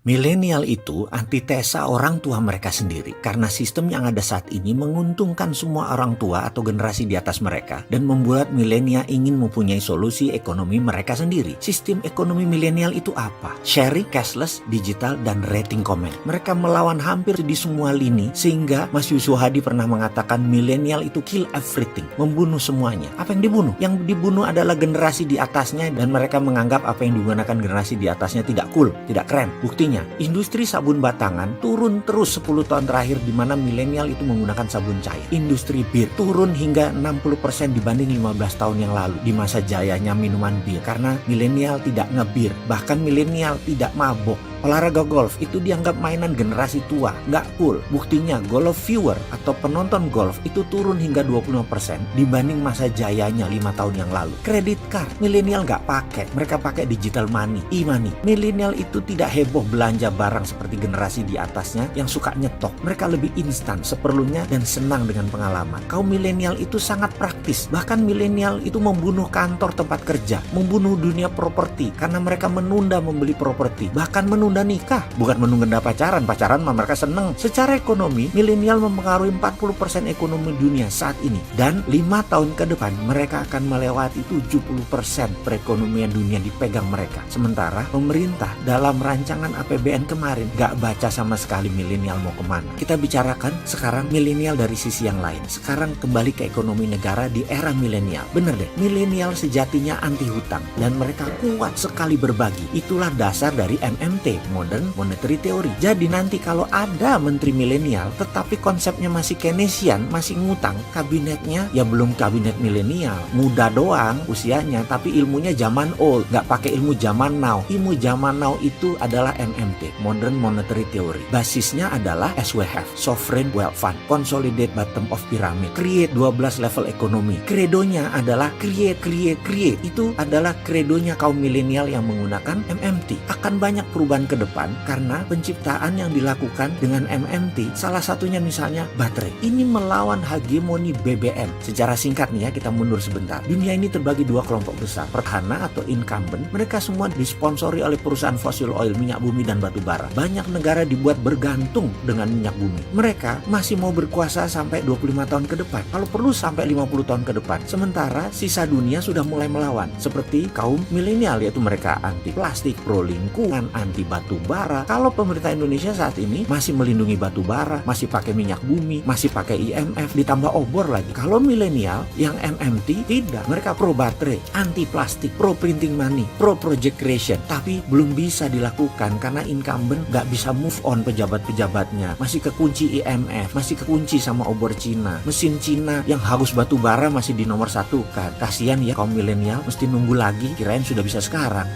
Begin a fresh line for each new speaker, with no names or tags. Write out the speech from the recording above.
Milenial itu antitesa orang tua mereka sendiri karena sistem yang ada saat ini menguntungkan semua orang tua atau generasi di atas mereka dan membuat milenial ingin mempunyai solusi ekonomi mereka sendiri. Sistem ekonomi milenial itu apa? Sharing, cashless, digital, dan rating comment. Mereka melawan hampir di semua lini sehingga Mas Yusuf Hadi pernah mengatakan milenial itu kill everything, membunuh semuanya. Apa yang dibunuh? Yang dibunuh adalah generasi di atasnya dan mereka menganggap apa yang digunakan generasi di atasnya tidak cool, tidak keren. Buktinya industri sabun batangan turun terus 10 tahun terakhir di mana milenial itu menggunakan sabun cair. Industri bir turun hingga 60% dibanding 15 tahun yang lalu di masa jayanya minuman bir karena milenial tidak ngebir, bahkan milenial tidak mabok. Olahraga golf itu dianggap mainan generasi tua, nggak cool. Buktinya golf viewer atau penonton golf itu turun hingga 25% dibanding masa jayanya 5 tahun yang lalu. Kredit card, milenial nggak pakai, mereka pakai digital money, e-money. Milenial itu tidak heboh belanja barang seperti generasi di atasnya yang suka nyetok. Mereka lebih instan, seperlunya dan senang dengan pengalaman. Kaum milenial itu sangat praktis, bahkan milenial itu membunuh kantor tempat kerja, membunuh dunia properti karena mereka menunda membeli properti, bahkan menunda nikah, bukan menunda pacaran mah mereka seneng. Secara ekonomi, milenial mempengaruhi 40% ekonomi dunia saat ini dan 5 tahun ke depan mereka akan melewati 70% perekonomian dunia dipegang mereka. Sementara pemerintah dalam rancangan APBN kemarin gak baca sama sekali milenial mau kemana. Kita bicarakan sekarang milenial dari sisi yang lain. Sekarang kembali ke ekonomi negara di era milenial. Bener deh, milenial sejatinya anti hutang dan mereka kuat sekali berbagi. Itulah dasar dari MMT, Modern Monetary Theory. Jadi nanti kalau ada menteri milenial tetapi konsepnya masih Keynesian, masih ngutang, kabinetnya ya belum kabinet milenial, muda doang usianya tapi ilmunya zaman old, nggak pakai ilmu zaman now. Ilmu zaman now itu adalah MMT, Modern Monetary Theory. Basisnya adalah SWF, Sovereign Wealth Fund, Consolidate Bottom of Pyramid, create 12 level ekonomi. Kredonya adalah create. Itu adalah kredonya kaum milenial yang menggunakan MMT. Akan banyak perubahan ke depan karena penciptaan yang dilakukan dengan MMT, salah satunya misalnya baterai. Ini melawan hegemoni BBM. Secara singkat nih ya, kita mundur sebentar. Dunia ini terbagi dua kelompok besar, petahana atau incumbent. Mereka semua disponsori oleh perusahaan fosil oil, minyak bumi dan batu bara. Banyak negara dibuat bergantung dengan minyak bumi. Mereka masih mau berkuasa sampai 25 tahun ke depan, kalau perlu sampai 50 tahun ke depan. Sementara sisa dunia sudah mulai melawan, seperti kaum milenial, yaitu mereka anti plastik, pro lingkungan, anti batu bara. Kalau pemerintah Indonesia saat ini masih melindungi batu bara, masih pakai minyak bumi, masih pakai IMF, ditambah obor lagi. Kalau milenial yang MMT tidak, mereka pro baterai, anti plastik, pro printing money, pro project creation. Tapi belum bisa dilakukan karena incumbent gak bisa move on pejabat-pejabatnya. Masih kekunci IMF, masih kekunci sama obor Cina. Mesin Cina yang haus batu bara masih di nomor 1 kan. Kasian ya kaum milenial, mesti nunggu lagi, kirain sudah bisa sekarang.